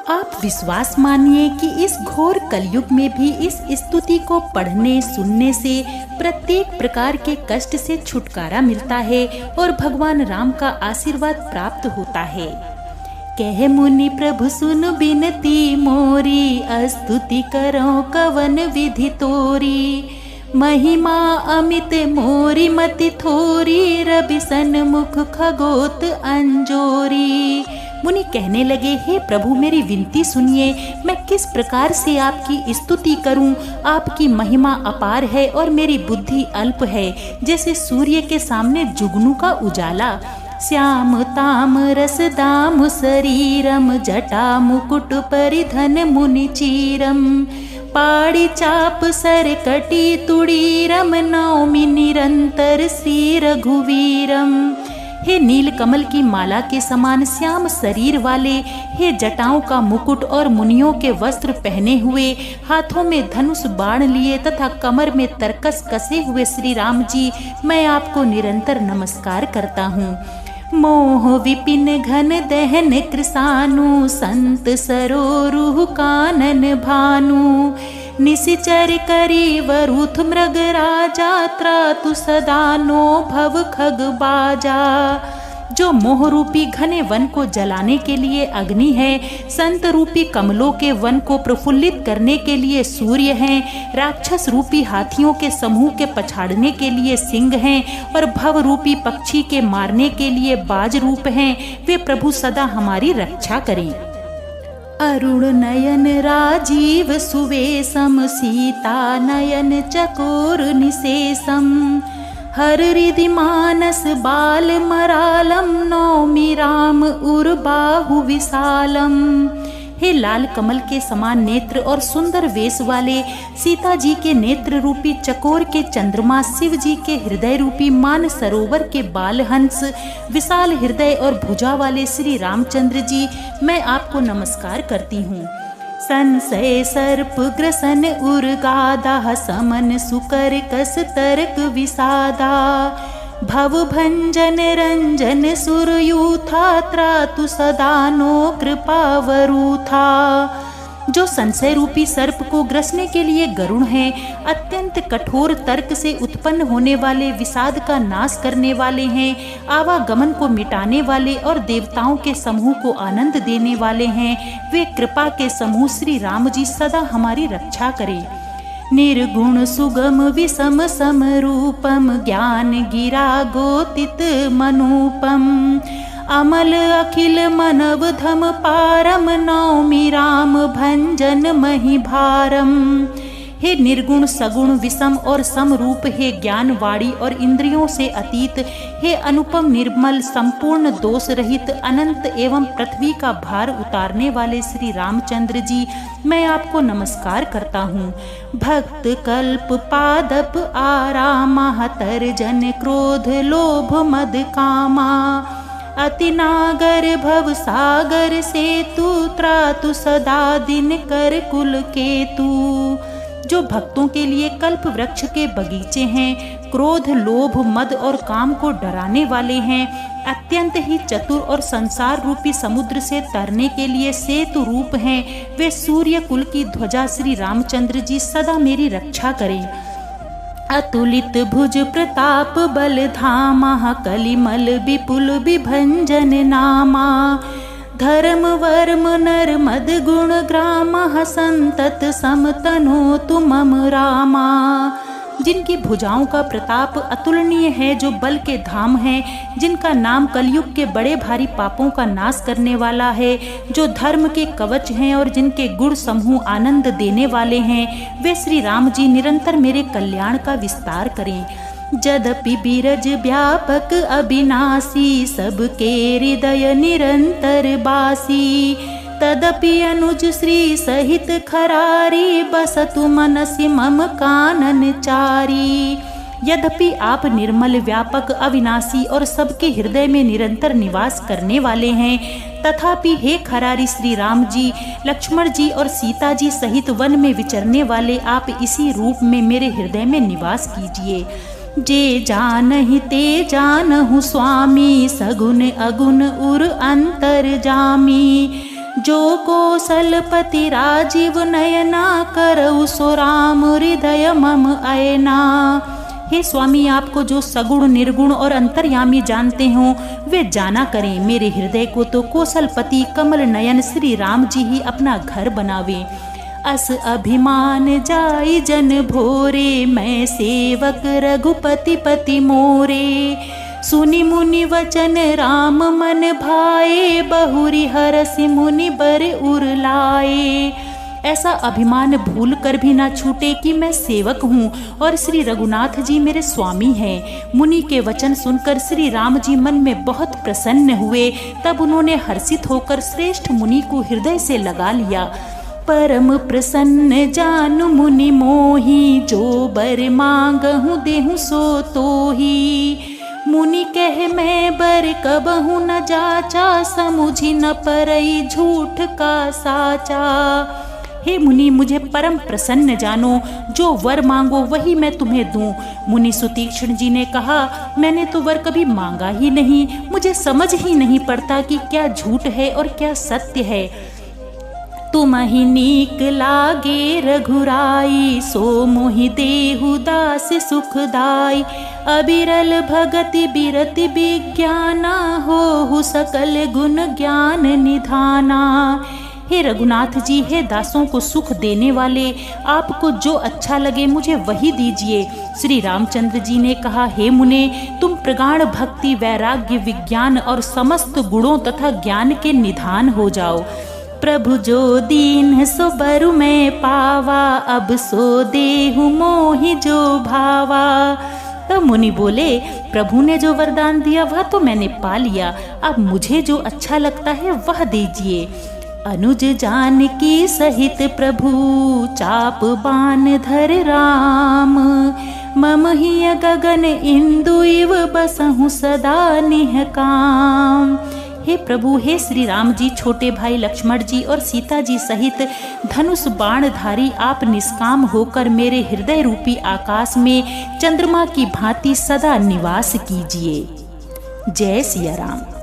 आप विश्वास मानिए कि इस घोर कलयुग में भी इस स्तुति को पढ़ने सुनने से प्रत्येक प्रकार के कष्ट से छुटकारा मिलता है और भगवान राम का आशीर्वाद प्राप्त होता है। कह मुनि प्रभु सुन बिनती मोरी, स्तुति करो कवन विधि तोरी। महिमा अमित मोरी मति थोरी, रवि सन्मुख खगोत अंजोरी। मुनि कहने लगे, हे प्रभु मेरी विनती सुनिए, मैं किस प्रकार से आपकी स्तुति करूं। आपकी महिमा अपार है और मेरी बुद्धि अल्प है, जैसे सूर्य के सामने जुगनू का उजाला। श्याम ताम रस दाम शरीरम, जटा मुकुट परिधन मुनि चीरम। पाड़ी चाप सर कटी तुड़ीरम, नौमि निरंतर श्री रघुवीरम। हे नील कमल की माला के समान श्याम शरीर वाले, हे जटाओं का मुकुट और मुनियों के वस्त्र पहने हुए, हाथों में धनुष बाण लिए तथा कमर में तरकस कसे हुए श्री राम जी, मैं आपको निरंतर नमस्कार करता हूँ। मोह विपिन घन दहन कृसानु, संत सरोरुह कानन भानु। निशिचर करी वरुथ मृग राजा, त्रातु सदा नो भव खग बाजा। जो मोह रूपी घने वन को जलाने के लिए अग्नि है, संत रूपी कमलों के वन को प्रफुल्लित करने के लिए सूर्य हैं, राक्षस रूपी हाथियों के समूह के पछाड़ने के लिए सिंह हैं और भव रूपी पक्षी के मारने के लिए बाज रूप हैं, वे प्रभु सदा हमारी रक्षा करें। अरुण नयन राजीव सुवेशम, सीता नयन चकोर निशेषम। हर हृदि मानस बाल मरालम, नौमि राम उर बाहु विशालम। हे लाल कमल के समान नेत्र और सुंदर वेश वाले, सीता जी के नेत्र रूपी चकोर के चंद्रमा, शिव जी के हृदय रूपी मान सरोवर के बाल हंस, विशाल हृदय और भुजा वाले श्री रामचंद्र जी, मैं आपको नमस्कार करती हूँ। संशय सर्प ग्रसन उर्गादा, समन सुकर कस तर्क विषादा। भव भंजन रंजन सुरयूथा, त्रातु सदा नो कृपा वरूथा। जो संशय रूपी सर्प को ग्रसने के लिए गरुण है, अत्यंत कठोर तर्क से उत्पन्न होने वाले विषाद का नाश करने वाले हैं, आवागमन को मिटाने वाले और देवताओं के समूह को आनंद देने वाले हैं, वे कृपा के समूह श्री राम जी सदा हमारी रक्षा करें। निर्गुण सुगम विषम समरूपम, ज्ञान गिरा गोतित मनूपम। अमल अखिल मनव धम पारम, नौमि राम भंजन मही भारम। हे निर्गुण सगुण विषम और समरूप, हे ज्ञान वाणी और इंद्रियों से अतीत, हे अनुपम निर्मल संपूर्ण दोष रहित अनंत एवं पृथ्वी का भार उतारने वाले श्री रामचंद्र जी, मैं आपको नमस्कार करता हूँ। भक्त कल्प पादप आरामा, तर्जन क्रोध लोभ मद कामा। अति नागर भव सागर सेतु, त्रातु सदा दिन कर कुल केतु। जो भक्तों के लिए कल्प वृक्ष के बगीचे हैं, क्रोध लोभ मद और काम को डराने वाले हैं, अत्यंत ही चतुर और संसार रूपी समुद्र से तरने के लिए सेतु रूप हैं, वे सूर्य कुल की ध्वजा श्री रामचंद्र जी सदा मेरी रक्षा करें। अतुलित भुज प्रताप बल धामा, कलिमल विपुल विभंजन नामा। धर्म वर्म नर मद गुण ग्रामा, संतत समतनो तुमम रामा। जिनकी भुजाओं का प्रताप अतुलनीय है, जो बल के धाम है, जिनका नाम कलयुग के बड़े भारी पापों का नाश करने वाला है, जो धर्म के कवच हैं और जिनके गुण समूह आनंद देने वाले हैं, वे श्री राम जी निरंतर मेरे कल्याण का विस्तार करें। जदपि बिरज व्यापक अविनाशी, सबके हृदय निरंतर बासी। तदपि अनुज श्री सहित खरारी, बसतु मनसि मम कानन चारी। यद्यपि आप निर्मल व्यापक अविनाशी और सबके हृदय में निरंतर निवास करने वाले हैं, तथापि हे खरारी श्री राम जी, लक्ष्मण जी और सीता जी सहित वन में विचरने वाले आप इसी रूप में मेरे हृदय में निवास कीजिए। जे जानहि ते जानहु स्वामी, सगुन अगुन उर अंतर जामी। जो कौशलपति राजीव नयना करऊ सो राम हृदय मम अयना। हे स्वामी, आपको जो सगुण निर्गुण और अंतर्यामी जानते हो वे जाना करें। मेरे हृदय को तो कौशलपति कमल नयन श्री राम जी ही अपना घर बनावे। अस अभिमान जाई जन भोरे, मैं सेवक रघुपति पति मोरे। सुनि मुनि वचन राम मन भाए, बहुरी हरसि मुनि बर उर लाए। ऐसा अभिमान भूल कर भी ना छूटे कि मैं सेवक हूँ और श्री रघुनाथ जी मेरे स्वामी हैं। मुनि के वचन सुनकर श्री राम जी मन में बहुत प्रसन्न हुए। तब उन्होंने हर्षित होकर श्रेष्ठ मुनि को हृदय से लगा लिया। परम प्रसन्न जानु मुनि मोही, जो बर मांगहु देहु सो तोही। मुनि कह मैं बर कबहु न जाचा, समुझी न परई झूठ का साचा। हे मुनि, मुझे परम प्रसन्न जानो, जो वर मांगो वही मैं तुम्हें दूं। मुनि सुतीक्ष्ण जी ने कहा, मैंने तो वर कभी मांगा ही नहीं, मुझे समझ ही नहीं पड़ता कि क्या झूठ है और क्या सत्य है। तुमहि नीक लागे रघुराई, सो मोहि देहु दास सुखदाई। अबिरल भगति बिरति विज्ञाना, होहु सकल गुण ज्ञान निधाना। हे रघुनाथ जी, हे दासों को सुख देने वाले, आपको जो अच्छा लगे मुझे वही दीजिए। श्री रामचंद्र जी ने कहा, हे मुने, तुम प्रगाढ़ भक्ति, वैराग्य, विज्ञान और समस्त गुणों तथा ज्ञान के निधान हो जाओ। प्रभु जो दीन सो बरु मैं पावा, अब सो देहु मोहि जो भावा। तब मुनि बोले, प्रभु ने जो वरदान दिया वह तो मैंने पा लिया, अब मुझे जो अच्छा लगता है वह दीजिए। अनुज जानकी सहित प्रभु, चाप बान धर राम। मम हिय गगन इंदु इव, बसहु सदा निह काम। हे प्रभु, हे श्री राम जी, छोटे भाई लक्ष्मण जी और सीता जी सहित धनुष बाणधारी आप निष्काम होकर मेरे हृदय रूपी आकाश में चंद्रमा की भांति सदा निवास कीजिए। जय सिया राम।